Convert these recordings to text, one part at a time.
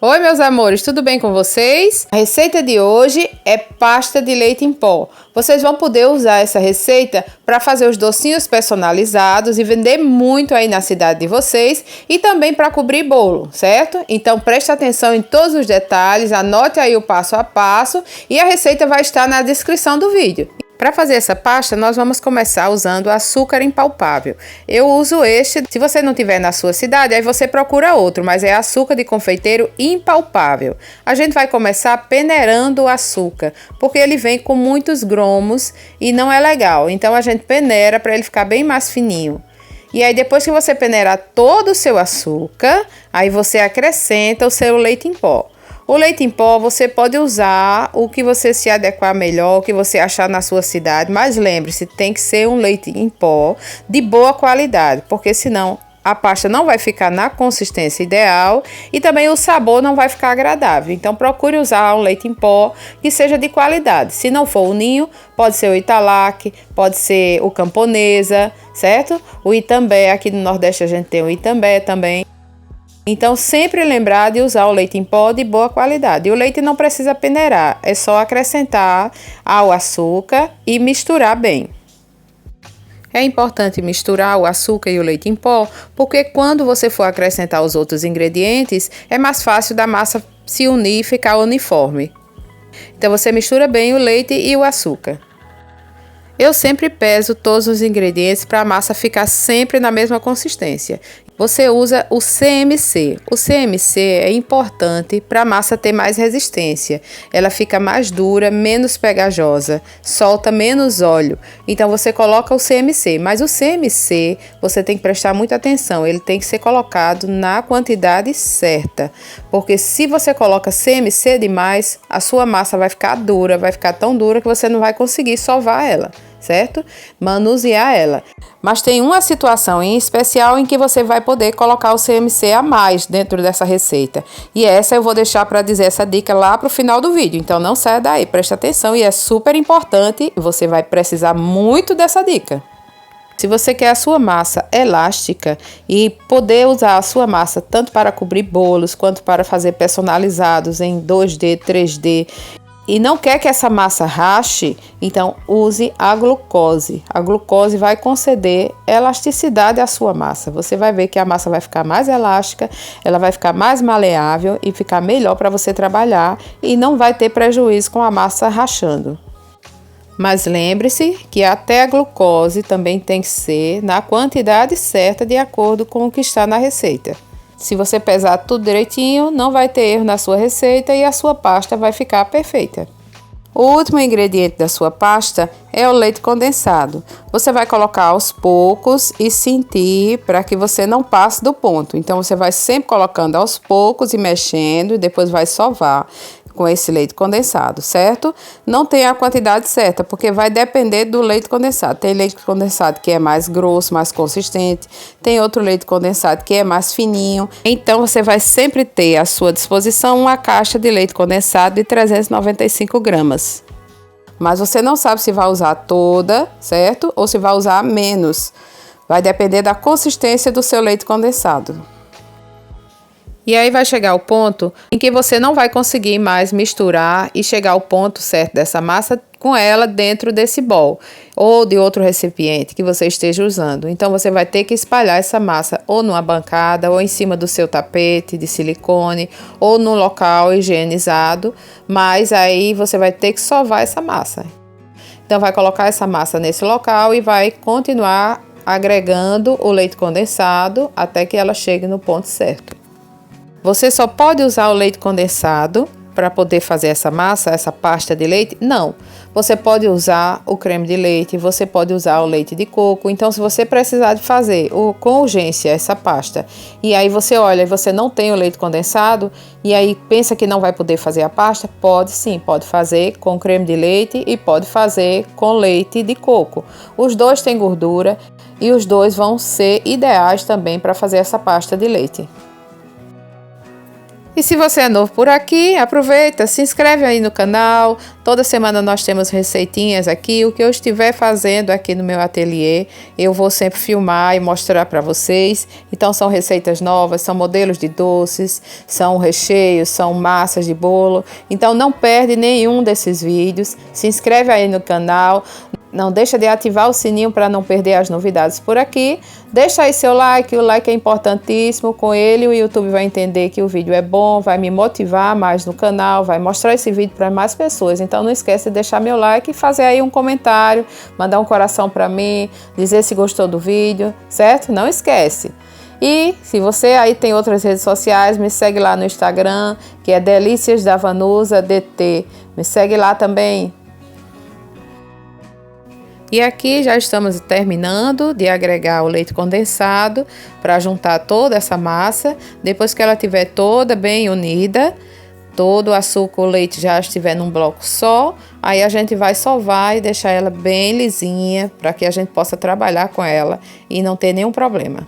Oi, meus amores, tudo bem com vocês? A receita de hoje é pasta de leite em pó. Vocês vão poder usar essa receita para fazer os docinhos personalizados e vender muito aí na cidade de vocês e também para cobrir bolo, certo? Então preste atenção em todos os detalhes, anote aí o passo a passo e a receita vai estar na descrição do vídeo. Para fazer essa pasta, nós vamos começar usando açúcar impalpável. Eu uso este, se você não tiver na sua cidade, aí você procura outro, mas é açúcar de confeiteiro impalpável. A gente vai começar peneirando o açúcar, porque ele vem com muitos gromos e não é legal. Então a gente peneira para ele ficar bem mais fininho. E aí depois que você peneirar todo o seu açúcar, aí você acrescenta o seu leite em pó. O leite em pó você pode usar o que você se adequar melhor, o que você achar na sua cidade, mas lembre-se, tem que ser um leite em pó de boa qualidade, porque senão a pasta não vai ficar na consistência ideal e também o sabor não vai ficar agradável. Então procure usar um leite em pó que seja de qualidade. Se não for o Ninho, pode ser o Italac, pode ser o Camponesa, certo? O Itambé, aqui no Nordeste a gente tem o Itambé também. Então, sempre lembrar de usar o leite em pó de boa qualidade. E o leite não precisa peneirar, é só acrescentar ao açúcar e misturar bem. É importante misturar o açúcar e o leite em pó, porque quando você for acrescentar os outros ingredientes, é mais fácil da massa se unir e ficar uniforme. Então, você mistura bem o leite e o açúcar. Eu sempre peso todos os ingredientes para a massa ficar sempre na mesma consistência. Você usa o CMC. O CMC é importante para a massa ter mais resistência. Ela fica mais dura, menos pegajosa, solta menos óleo. Então você coloca o CMC, mas o CMC você tem que prestar muita atenção. Ele tem que ser colocado na quantidade certa, porque se você coloca CMC demais, a sua massa vai ficar dura, vai ficar tão dura que você não vai conseguir sovar ela, certo? Manusear ela. Mas tem uma situação em especial em que você vai poder colocar o CMC a mais dentro dessa receita. E essa eu vou deixar para dizer essa dica lá para o final do vídeo. Então não saia daí, preste atenção e é super importante. Você vai precisar muito dessa dica. Se você quer a sua massa elástica e poder usar a sua massa tanto para cobrir bolos quanto para fazer personalizados em 2D, 3D, e não quer que essa massa rache, então use a glucose. A glucose vai conceder elasticidade à sua massa. Você vai ver que a massa vai ficar mais elástica, ela vai ficar mais maleável e ficar melhor para você trabalhar e não vai ter prejuízo com a massa rachando. Mas lembre-se que até a glucose também tem que ser na quantidade certa de acordo com o que está na receita. Se você pesar tudo direitinho, não vai ter erro na sua receita e a sua pasta vai ficar perfeita. O último ingrediente da sua pasta é o leite condensado. Você vai colocar aos poucos e sentir para que você não passe do ponto. Então você vai sempre colocando aos poucos e mexendo e depois vai sovar com esse leite condensado, certo? Não tem a quantidade certa, porque vai depender do leite condensado. Tem leite condensado que é mais grosso, mais consistente. Tem outro leite condensado que é mais fininho. Então, você vai sempre ter à sua disposição uma caixa de leite condensado de 395 gramas. Mas você não sabe se vai usar toda, certo? Ou se vai usar menos. Vai depender da consistência do seu leite condensado. E aí vai chegar o ponto em que você não vai conseguir mais misturar e chegar ao ponto certo dessa massa com ela dentro desse bol ou de outro recipiente que você esteja usando. Então você vai ter que espalhar essa massa ou numa bancada ou em cima do seu tapete de silicone ou num local higienizado, mas aí você vai ter que sovar essa massa. Então vai colocar essa massa nesse local e vai continuar agregando o leite condensado até que ela chegue no ponto certo. Você só pode usar o leite condensado para poder fazer essa massa, essa pasta de leite? Não. Você pode usar o creme de leite, você pode usar o leite de coco. Então, se você precisar de fazer com urgência essa pasta, e aí você olha e você não tem o leite condensado, e aí pensa que não vai poder fazer a pasta, pode sim, pode fazer com creme de leite e pode fazer com leite de coco. Os dois têm gordura e os dois vão ser ideais também para fazer essa pasta de leite. E se você é novo por aqui, aproveita, se inscreve aí no canal. Toda semana nós temos receitinhas aqui. O que eu estiver fazendo aqui no meu ateliê, eu vou sempre filmar e mostrar para vocês. Então são receitas novas, são modelos de doces, são recheios, são massas de bolo. Então não perde nenhum desses vídeos. Se inscreve aí no canal. Não deixa de ativar o sininho para não perder as novidades por aqui. Deixa aí seu like, o like é importantíssimo. Com ele o YouTube vai entender que o vídeo é bom, vai me motivar mais no canal, vai mostrar esse vídeo para mais pessoas. Então não esquece de deixar meu like e fazer aí um comentário, mandar um coração para mim, dizer se gostou do vídeo, certo? Não esquece. E se você aí tem outras redes sociais, me segue lá no Instagram, que é Delícias da Vanusa DT. Me segue lá também. E aqui já estamos terminando de agregar o leite condensado para juntar toda essa massa. Depois que ela estiver toda bem unida, todo o açúcar, o leite já estiver num bloco só, aí a gente vai sovar e deixar ela bem lisinha para que a gente possa trabalhar com ela e não ter nenhum problema.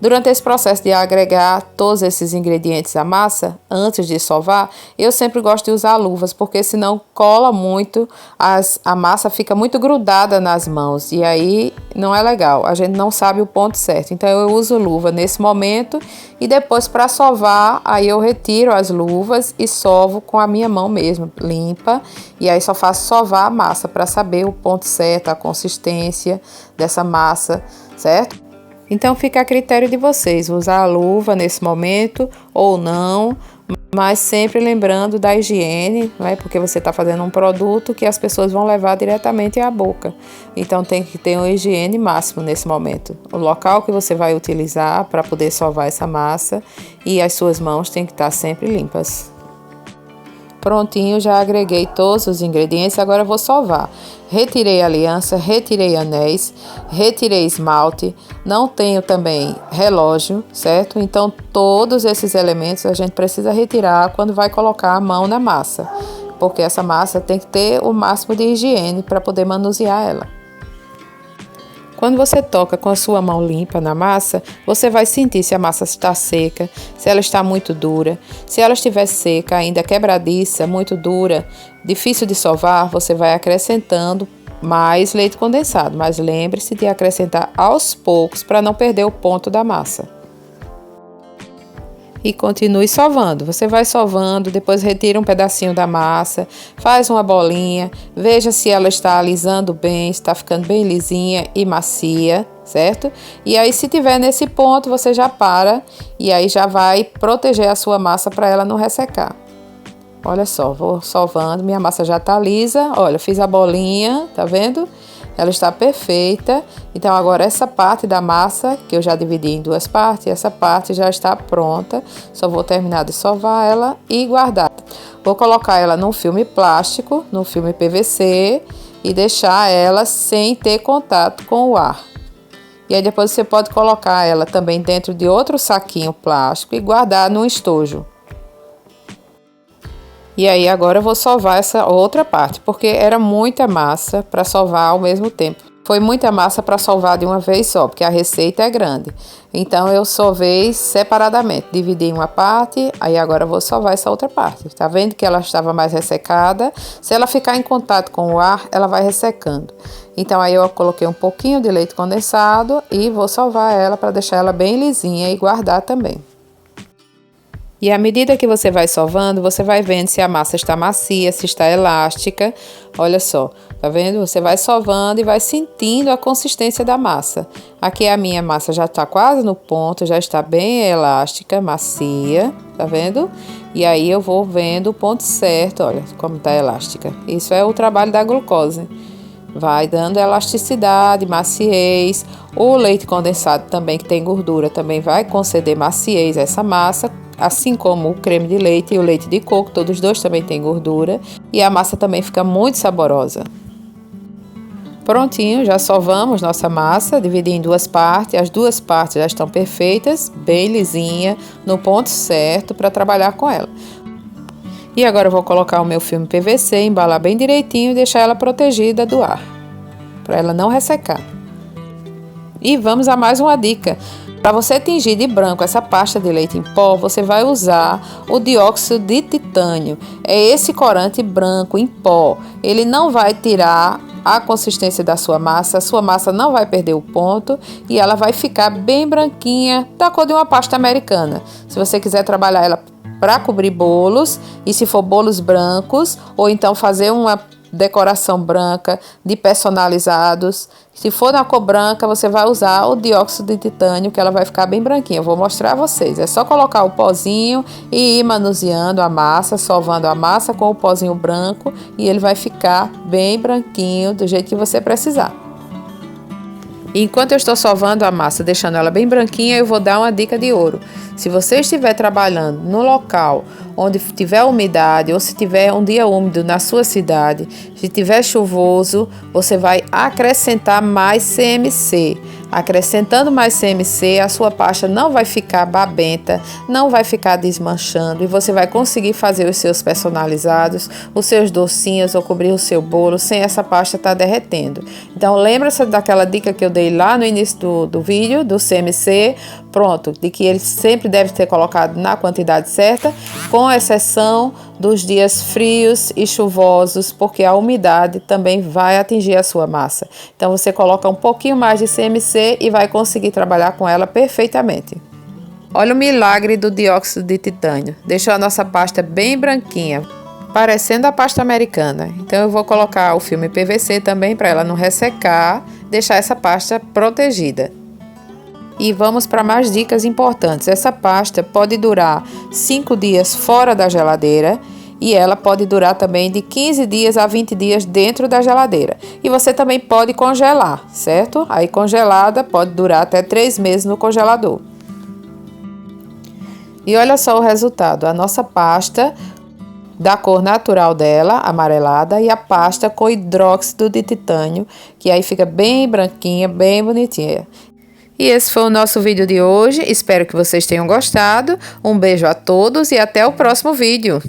Durante esse processo de agregar todos esses ingredientes à massa, antes de sovar, eu sempre gosto de usar luvas, porque senão cola muito, a massa fica muito grudada nas mãos e aí não é legal, a gente não sabe o ponto certo. Então eu uso luva nesse momento e depois para sovar, aí eu retiro as luvas e sovo com a minha mão mesmo, limpa, e aí só faço sovar a massa para saber o ponto certo, a consistência dessa massa, certo? Então fica a critério de vocês, usar a luva nesse momento ou não, mas sempre lembrando da higiene, né? Porque você está fazendo um produto que as pessoas vão levar diretamente à boca. Então tem que ter uma higiene máxima nesse momento. O local que você vai utilizar para poder sovar essa massa e as suas mãos têm que estar sempre limpas. Prontinho, já agreguei todos os ingredientes, agora eu vou sovar. Retirei aliança, retirei anéis, retirei esmalte, não tenho também relógio, certo? Então todos esses elementos a gente precisa retirar quando vai colocar a mão na massa, porque essa massa tem que ter o máximo de higiene para poder manusear ela. Quando você toca com a sua mão limpa na massa, você vai sentir se a massa está seca, se ela está muito dura. Se ela estiver seca, ainda quebradiça, muito dura, difícil de sovar, você vai acrescentando mais leite condensado. Mas lembre-se de acrescentar aos poucos para não perder o ponto da massa. E continue sovando. Você vai sovando, depois retira um pedacinho da massa, faz uma bolinha, veja se ela está alisando bem, está ficando bem lisinha e macia, certo? E aí se tiver nesse ponto, você já para e aí já vai proteger a sua massa para ela não ressecar. Olha só, vou sovando, minha massa já tá lisa, olha, fiz a bolinha, tá vendo? Ela está perfeita. Então agora essa parte da massa, que eu já dividi em duas partes, essa parte já está pronta. Só vou terminar de sovar ela e guardar. Vou colocar ela num filme plástico, num filme PVC e deixar ela sem ter contato com o ar. E aí depois você pode colocar ela também dentro de outro saquinho plástico e guardar num estojo. E aí agora eu vou sovar essa outra parte, porque era muita massa para sovar ao mesmo tempo. Foi muita massa para sovar de uma vez só, porque a receita é grande. Então eu sovei separadamente, dividi em uma parte, aí agora eu vou sovar essa outra parte. Tá vendo que ela estava mais ressecada? Se ela ficar em contato com o ar, ela vai ressecando. Então aí eu coloquei um pouquinho de leite condensado e vou sovar ela para deixar ela bem lisinha e guardar também. E à medida que você vai sovando, você vai vendo se a massa está macia, se está elástica. Olha só, tá vendo? Você vai sovando e vai sentindo a consistência da massa. Aqui a minha massa já está quase no ponto, já está bem elástica, macia, tá vendo? E aí eu vou vendo o ponto certo, olha como está elástica. Isso é o trabalho da glucose. Vai dando elasticidade, maciez. O leite condensado também, que tem gordura, também vai conceder maciez a essa massa. Assim como o creme de leite e o leite de coco, todos os dois também têm gordura. E a massa também fica muito saborosa. Prontinho, já sovamos nossa massa, dividi em duas partes. As duas partes já estão perfeitas, bem lisinha, no ponto certo para trabalhar com ela. E agora eu vou colocar o meu filme PVC, embalar bem direitinho e deixar ela protegida do ar, para ela não ressecar. E vamos a mais uma dica. Para você tingir de branco essa pasta de leite em pó, você vai usar o dióxido de titânio. É esse corante branco em pó. Ele não vai tirar a consistência da sua massa não vai perder o ponto e ela vai ficar bem branquinha, da cor de uma pasta americana. Se você quiser trabalhar ela para cobrir bolos, e se for bolos brancos, ou então fazer uma decoração branca de personalizados. Se for na cor branca, você vai usar o dióxido de titânio, que ela vai ficar bem branquinha. Eu vou mostrar a vocês. É só colocar o pozinho e ir manuseando a massa, sovando a massa com o pozinho branco e ele vai ficar bem branquinho do jeito que você precisar. Enquanto eu estou sovando a massa, deixando ela bem branquinha, eu vou dar uma dica de ouro. Se você estiver trabalhando no local onde tiver umidade ou se tiver um dia úmido na sua cidade, se tiver chuvoso, você vai acrescentar mais CMC. Acrescentando mais CMC, a sua pasta não vai ficar babenta, não vai ficar desmanchando e você vai conseguir fazer os seus personalizados, os seus docinhos ou cobrir o seu bolo sem essa pasta estar derretendo. Então lembra-se daquela dica que eu dei lá no início do vídeo, do CMC, pronto, de que ele sempre deve ser colocado na quantidade certa, com exceção dos dias frios e chuvosos, porque a umidade também vai atingir a sua massa. Então você coloca um pouquinho mais de CMC e vai conseguir trabalhar com ela perfeitamente. Olha o milagre do dióxido de titânio. Deixou a nossa pasta bem branquinha, parecendo a pasta americana. Então eu vou colocar o filme PVC também para ela não ressecar, deixar essa pasta protegida. E vamos para mais dicas importantes. Essa pasta pode durar 5 dias fora da geladeira e ela pode durar também de 15 dias a 20 dias dentro da geladeira. E você também pode congelar, certo? Aí congelada pode durar até 3 meses no congelador. E olha só o resultado. A nossa pasta da cor natural dela, amarelada, e a pasta com hidróxido de titânio, que aí fica bem branquinha, bem bonitinha. E esse foi o nosso vídeo de hoje. Espero que vocês tenham gostado. Um beijo a todos e até o próximo vídeo.